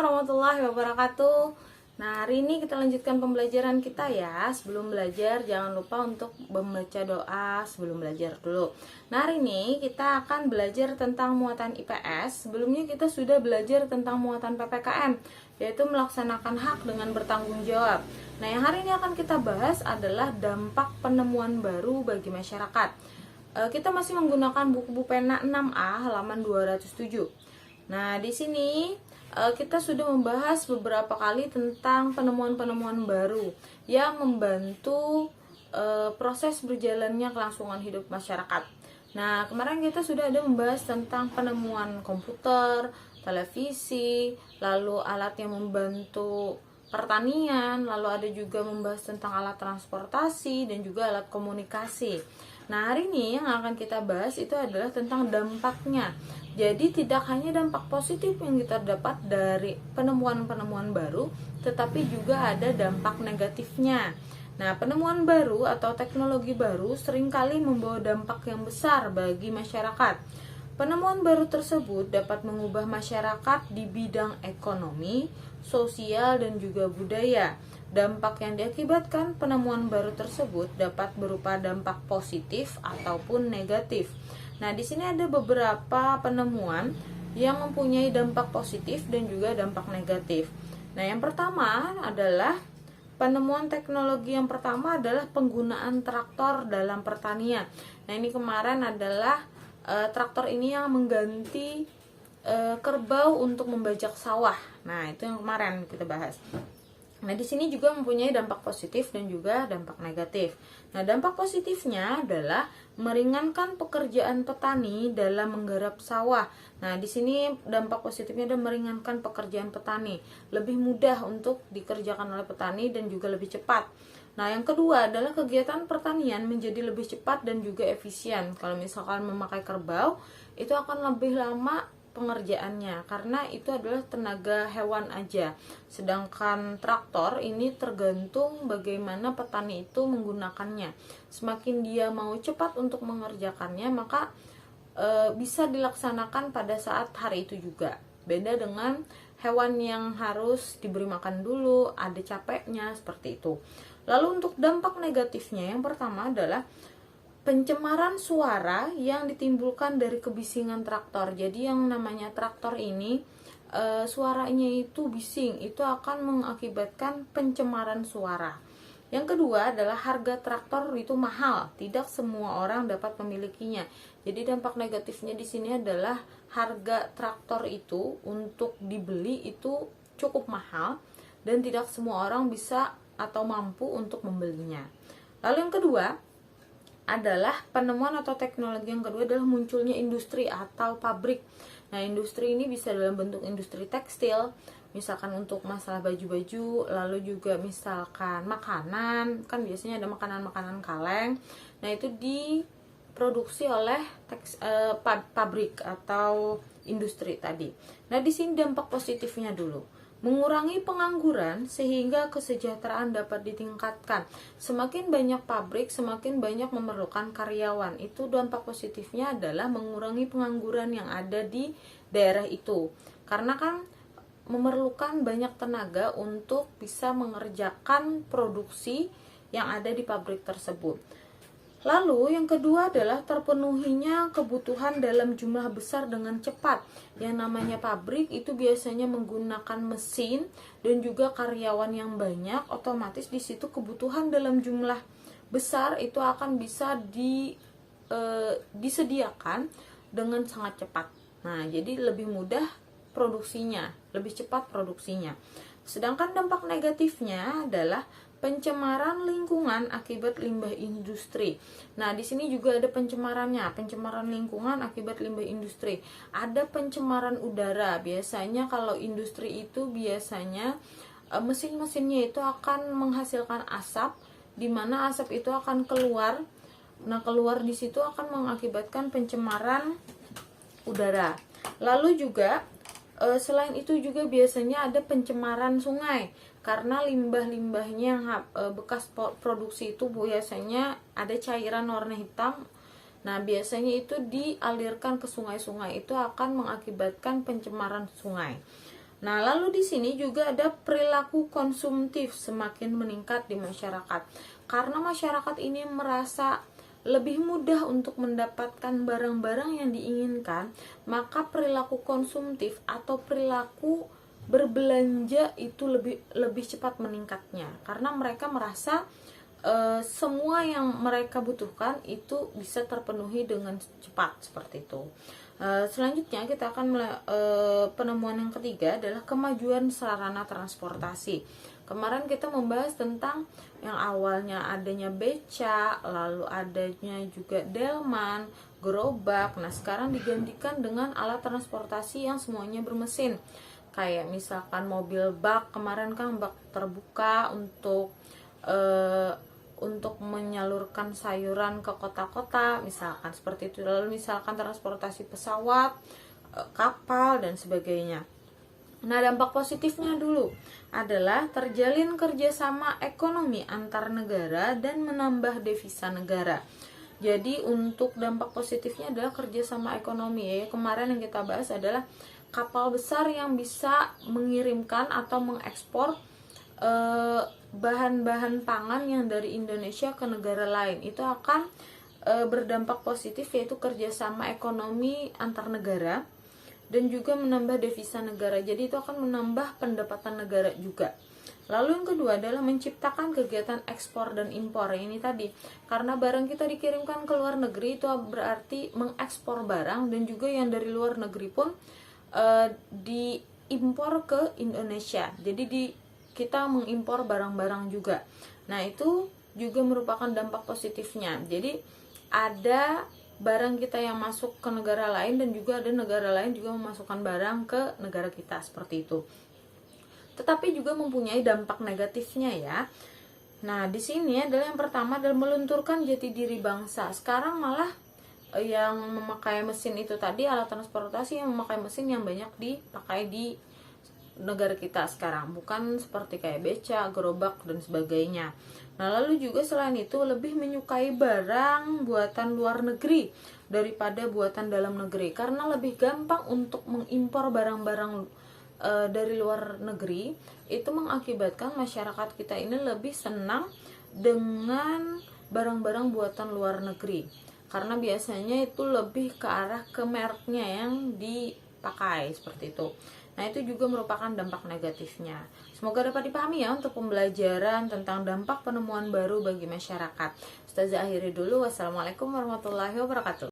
warahmatullahi wabarakatuh. Nah, hari ini kita lanjutkan pembelajaran kita ya. Sebelum belajar, jangan lupa untuk membaca doa sebelum belajar dulu. Nah, hari ini kita akan belajar tentang muatan IPS. Sebelumnya kita sudah belajar tentang muatan PPKN, yaitu melaksanakan hak dengan bertanggung jawab. Nah, yang hari ini akan kita bahas adalah dampak penemuan baru bagi masyarakat. Kita masih menggunakan buku pena 6A halaman 207. Nah, di sini kita sudah membahas beberapa kali tentang penemuan-penemuan baru yang membantu proses berjalannya kelangsungan hidup masyarakat. Nah, kemarin kita sudah ada membahas tentang penemuan komputer, televisi, lalu alat yang membantu pertanian, lalu ada juga membahas tentang alat transportasi dan juga alat komunikasi. Nah, hari ini yang akan kita bahas itu adalah tentang dampaknya. Jadi tidak hanya dampak positif yang kita dapat dari penemuan-penemuan baru, tetapi juga ada dampak negatifnya. Nah, penemuan baru atau teknologi baru seringkali membawa dampak yang besar bagi masyarakat. Penemuan baru tersebut dapat mengubah masyarakat di bidang ekonomi, sosial, dan juga budaya. Dampak yang diakibatkan penemuan baru tersebut dapat berupa dampak positif ataupun negatif. Nah, di sini ada beberapa penemuan yang mempunyai dampak positif dan juga dampak negatif. Nah, yang pertama adalah penemuan teknologi yang pertama adalah penggunaan traktor dalam pertanian. Nah, ini kemarin adalah traktor ini yang mengganti kerbau untuk membajak sawah. Nah, itu yang kemarin kita bahas. Nah, di sini juga mempunyai dampak positif dan juga dampak negatif. Nah, dampak positifnya adalah meringankan pekerjaan petani dalam menggarap sawah. Nah, di sini dampak positifnya adalah meringankan pekerjaan petani, lebih mudah untuk dikerjakan oleh petani dan juga lebih cepat. Nah, yang kedua adalah kegiatan pertanian menjadi lebih cepat dan juga efisien. Kalau misalkan memakai kerbau, itu akan lebih lama pengerjaannya karena itu adalah tenaga hewan aja. Sedangkan traktor ini tergantung bagaimana petani itu menggunakannya. Semakin dia mau cepat untuk mengerjakannya, maka bisa dilaksanakan pada saat hari itu juga. Beda dengan hewan yang harus diberi makan dulu, ada capeknya seperti itu. Lalu untuk dampak negatifnya, yang pertama adalah pencemaran suara yang ditimbulkan dari kebisingan traktor. Jadi yang namanya traktor ini suaranya itu bising, itu akan mengakibatkan pencemaran suara. Yang kedua adalah harga traktor itu mahal, tidak semua orang dapat memilikinya. Jadi dampak negatifnya di sini adalah harga traktor itu untuk dibeli itu cukup mahal dan tidak semua orang bisa atau mampu untuk membelinya. Lalu yang kedua adalah penemuan atau teknologi yang kedua adalah munculnya industri atau pabrik. Nah, industri ini bisa dalam bentuk industri tekstil, misalkan untuk masalah baju-baju, lalu juga misalkan makanan, kan biasanya ada makanan-makanan kaleng. Nah, itu diproduksi oleh pabrik atau industri tadi. Nah, di sini dampak positifnya dulu. Mengurangi pengangguran sehingga kesejahteraan dapat ditingkatkan. Semakin banyak pabrik, semakin banyak memerlukan karyawan. Itu dampak positifnya adalah mengurangi pengangguran yang ada di daerah itu. Karena kan memerlukan banyak tenaga untuk bisa mengerjakan produksi yang ada di pabrik tersebut. Lalu yang kedua adalah terpenuhinya kebutuhan dalam jumlah besar dengan cepat. Yang namanya pabrik itu biasanya menggunakan mesin dan juga karyawan yang banyak, otomatis di situ kebutuhan dalam jumlah besar itu akan bisa disediakan dengan sangat cepat. Nah, jadi lebih mudah produksinya, lebih cepat produksinya. Sedangkan dampak negatifnya adalah pencemaran lingkungan akibat limbah industri. Nah, di sini juga ada pencemarannya, pencemaran lingkungan akibat limbah industri. Ada pencemaran udara. Biasanya kalau industri itu biasanya mesin-mesinnya itu akan menghasilkan asap, di mana asap itu akan keluar. Nah, keluar di situ akan mengakibatkan pencemaran udara. Lalu juga selain itu juga biasanya ada pencemaran sungai. Karena limbah-limbahnya yang bekas produksi itu biasanya ada cairan warna hitam. Nah, biasanya itu dialirkan ke sungai-sungai, itu akan mengakibatkan pencemaran sungai. Nah, lalu di sini juga ada perilaku konsumtif semakin meningkat di masyarakat. Karena masyarakat ini merasa lebih mudah untuk mendapatkan barang-barang yang diinginkan, maka perilaku konsumtif atau perilaku berbelanja itu lebih cepat meningkatnya. Karena mereka merasa semua yang mereka butuhkan itu bisa terpenuhi dengan cepat, seperti itu. Selanjutnya kita akan penemuan yang ketiga adalah kemajuan sarana transportasi. Kemarin kita membahas tentang yang awalnya adanya beca, lalu adanya juga delman, gerobak. Nah, sekarang digantikan dengan alat transportasi yang semuanya bermesin. Kayak misalkan mobil bak, kemarin kan bak terbuka untuk menyalurkan sayuran ke kota-kota, misalkan seperti itu. Lalu misalkan transportasi pesawat, kapal, dan sebagainya. Nah, dampak positifnya dulu adalah terjalin kerjasama ekonomi antar negara dan menambah devisa negara. Jadi untuk dampak positifnya adalah kerjasama ekonomi ya. Kemarin yang kita bahas adalah kapal besar yang bisa mengirimkan atau mengekspor bahan-bahan pangan yang dari Indonesia ke negara lain. Itu akan berdampak positif, yaitu kerjasama ekonomi antar negara dan juga menambah devisa negara. Jadi itu akan menambah pendapatan negara juga. Lalu yang kedua adalah menciptakan kegiatan ekspor dan impor. Ini tadi, karena barang kita dikirimkan ke luar negeri, itu berarti mengekspor barang, dan juga yang dari luar negeri pun diimpor ke Indonesia. Jadi kita mengimpor barang-barang juga. Nah, itu juga merupakan dampak positifnya. Jadi ada barang kita yang masuk ke negara lain, dan juga ada negara lain juga memasukkan barang ke negara kita, seperti itu. Tetapi juga mempunyai dampak negatifnya ya. Nah, di sini adalah yang pertama adalah melunturkan jati diri bangsa. Sekarang malah yang memakai mesin itu tadi, alat transportasi yang memakai mesin yang banyak dipakai di negara kita sekarang, bukan seperti kayak beca, gerobak, dan sebagainya. Nah, lalu juga selain itu lebih menyukai barang buatan luar negeri daripada buatan dalam negeri, karena lebih gampang untuk mengimpor barang-barang dari luar negeri. Itu mengakibatkan masyarakat kita ini lebih senang dengan barang-barang buatan luar negeri, karena biasanya itu lebih ke arah ke mereknya yang dipakai, seperti itu. Nah, itu juga merupakan dampak negatifnya. Semoga dapat dipahami ya untuk pembelajaran tentang dampak penemuan baru bagi masyarakat. Ustazah akhiri dulu. Wassalamualaikum warahmatullahi wabarakatuh.